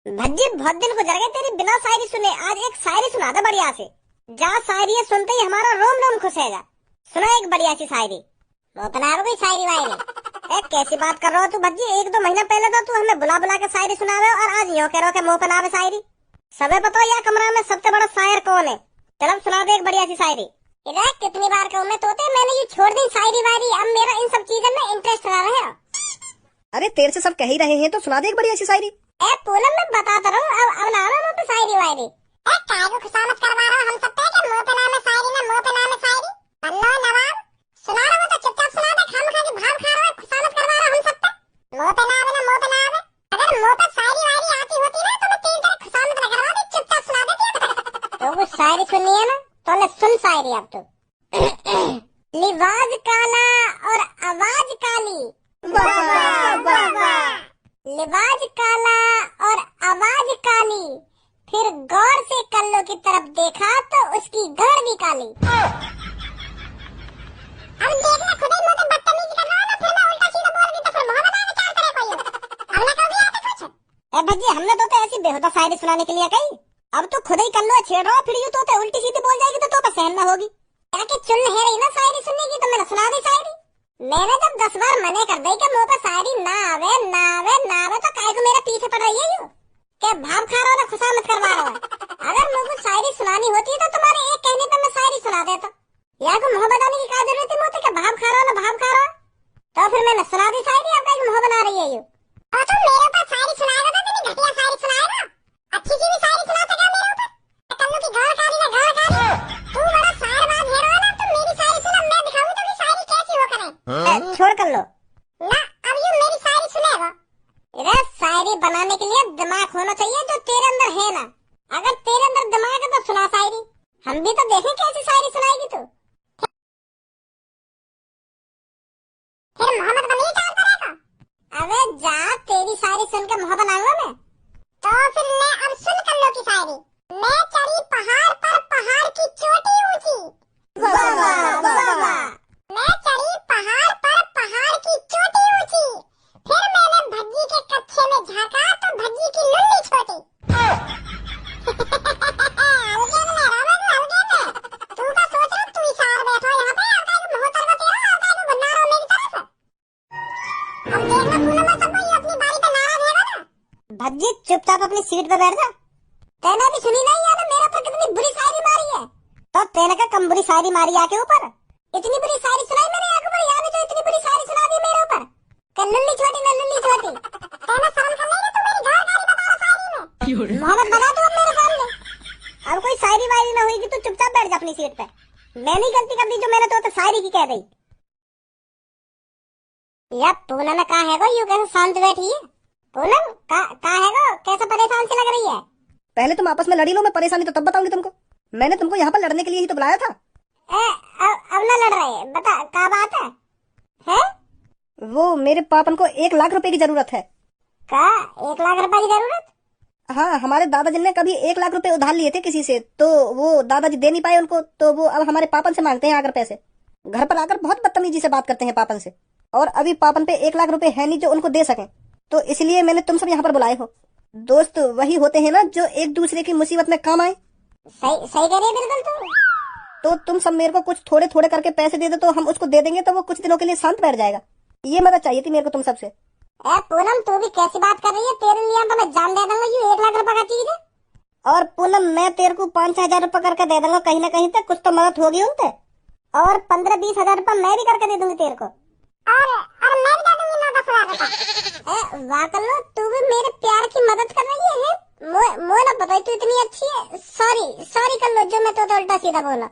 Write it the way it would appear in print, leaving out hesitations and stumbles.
भज्जी बहुत दिन गुजर गए तेरी बिना शायरी सुने। आज एक शायरी सुना दे बढ़िया से। जा शायरी सुनते ही हमारा रोम रोम खुश है। सुना एक बढ़िया सी शायरी। वो बना गई शायरी वायरी। कैसी बात कर रहा हो तू भज्जी? 1-2 महीना पहले तो तू हमें बुला बुला के शायरी सुनावे और आज यूं कह रहा के मुंह पे नावे शायरी। सबे बताओ यार कमरा में सबसे बड़ा शायर कौन है? चल अब सुना दे एक बढ़िया सी शायरी। इधर कितनी बार कहूं मैं तोते, मैंने ये छोड़ दी शायरी वायरी। अब मेरा इन सब चीजों में इंटरेस्ट रहा है। अरे तेरे से सब कह ही रहे हैं तो सुना दे एक बढ़िया सी शायरी। पूनम मैं बताता रहूं, अब ना मुंह पे शायरी वायरी। काय को खुशामद करवा रहा हम सब पे कि मुंह पे नाम है शायरी ना मुंह पे नाम है शायरी। अल्लाह नवाब सुना रहा हूं तो चुपचाप सुना दे। खाम खा के भाव खा रहा है, खुशामद करवा रहा हम सब पे। मुंह पे नाम है ना मुंह पे नाम है। अगर मुंह पे शायरी वायरी आती होती ना तो मैं तेरी तरह खुशामद न करवाती, चुपचाप सुना देती। तो वो शायरी सुननी है ना तो ले सुन शायरी अब तो। लिबास काला और आवाज काली। लिबास काला और आवाज काली, फिर गौर से कल्लो की तरफ देखा तो उसकी गढ़ भी काली। अब देखना खुद ही मुझे बदतमीजी कर रहा है ना, फिर मैं उल्टा सीधा बोल दी तो फिर मोहब्बत आगे चाल करे कोई। अब ना कभी आते कुछ। ए भज्जी हमने तो ऐसी बेहुदा शायरी सुनाने के लिए कही। अब तो खुद ही कल्लो छेड़ रहा, फिर यूं तो उल्टी सीधी बोल जाएगी तो सहन ना होगी। क्या कि चुन है रही ना शायरी सुनने की तो मैंने सुना दी शायरी। मैंने जब 10 बार मने कर दी कि मुंह पे शायरी ना आवे तो काय को मेरे पीछे पड़ रही है यूं क्या भाव खा रहा हो ना खुशामद करवा रहा है। अगर मुझे कुछ शायरी सुनानी होती तो तुम्हारे एक कहने पे मैं शायरी सुना देता। या को मुंह बनाने की क्या जरूरत है मुझे कि भाव खा रहा हो ना भाव खा रहा हो। तो फिर मैंने सुना दी शायरी। अब मुंह बना रही है यूं। और तुम मेरे ऊपर शायरी सुनाएगा तो तेरी घटिया शायरी सुनाएगा। अच्छी सी भी शायरी सुनाता क्या मेरे ऊपर? कल्लू की गाल काली ना गाल काली। तू बड़ा शायरबाज है ना, तुम मेरी शायरी सुना मैं दिखाऊं तो शायरी कैसी हो करे। छोड़ कर लो ना, अब ये मेरी शायरी सुनेगा। इधर शायरी बनाने के लिए दिमाग होना चाहिए जो तेरे अंदर है ना। अगर तेरे अंदर दिमाग है तो सुना शायरी, हम भी तो देखें कैसी शायरी सुनाएगी तू। फिर मोहम्मद बन ही चाल करेगा। अबे जा, तेरी शायरी सुन के मोहब्बत बनाऊंगा मैं। तो फिर ले अब सुन कल्लो की शायरी। मैं चढ़ी पहाड़ पर पहाड़ की चोटी ऊंची। मैं चढ़ी पहाड़ पर पहाड़ की चोटी ऊंची, फिर मैंने भज्जी के कच्छे में झांका तो भज्जी की लुल्ली छोटी। तू का सोच रहा तू इशार बैठा यहाँ पे आता है मोहतर को तेरा आता है बना रहा मेरी तरफ। अब देखना पूनम में सब ये अपनी बारी पे नाराज है ना। भज्जी चुपचाप अपनी सीट पे बैठ जा। तेने भी सुनी नहीं है ना मेरे ऊपर कितनी बुरी शायरी मारी है। तो तेने का कम बुरी शायरी मारी आके ऊपर। इतनी बुरी शायरी सुनाई मैंने आके ऊपर, याद है जो इतनी बुरी शायरी सुना दी मेरे ऊपर। कल्लुल्ली छोटी न लुल्ली छोटी। तेने शर्म कर नहीं तू मेरी गाल गाली बता रहा शायरी में। मोहम्मद बना तू अब मेरे सामने। अब कोई शायरी वायरी ना होगी, तू चुपचाप बैठ जा अपनी सीट पे। मैंने ही गलती कर दी जो मैंने तो शायरी की कह दी। यार पूनम में कहा है वो यूं कैसे शांत बैठी है? पूनम कहा है वो कैसे परेशान सी लग रही है? पहले तुम आपस में लड़ी लो, मैं परेशानी तो तब बताऊंगी तुमको। मैंने तुमको यहाँ पर लड़ने के लिए ही तो बुलाया था। अब ना लड़ रहे, बता क्या बात है? हैं? वो मेरे पापन को 1 लाख रुपए की जरूरत है। क्या 1 लाख रुपए की जरूरत? हाँ, हमारे दादाजी ने कभी 1 लाख रुपए उधार लिए थे किसी से, तो वो दादाजी दे नहीं पाए उनको, तो वो अब हमारे पापन से मांगते हैं आकर पैसे। घर पर आकर बहुत बदतमीजी से बात करते हैं पापन से, और अभी पापन पे 1 लाख रुपए है नहीं जो उनको दे सकें। तो इसलिए मैंने तुम सब यहाँ पर बुलाए हो। दोस्त वही होते हैं ना जो एक दूसरे की मुसीबत में काम आए। सही कह रही है बिल्कुल तू। तो तुम सब मेरे को कुछ थोड़े थोड़े करके पैसे दे दो तो हम उसको दे देंगे, तो वो कुछ दिनों के लिए शांत बैठ जाएगा। ये मदद चाहिए थी मेरे को तुम सबसे। पूनम तू भी कैसी बात कर रही है? तेरे लिए तो मैं जान दे दूंगा, ये 1 लाख रुपए का चीज है। और पूनम मैं तेरे को 5-6 हजार रुपए करके दे दूंगा, कहीं ना कहीं तक कुछ तो मदद होगी उनसे। और 15-20 हजार रुपए मैं भी करके दे दूंगी तेरे को। और मैं भी दे दूंगी 9-10 हजार रुपए। वाह कल्लू, तू भी मेरे प्यार की मदद कर रही है। मुझे ना पता तू इतनी अच्छी है। सॉरी कल्लू जो मैं तो उल्टा सीधा बोला।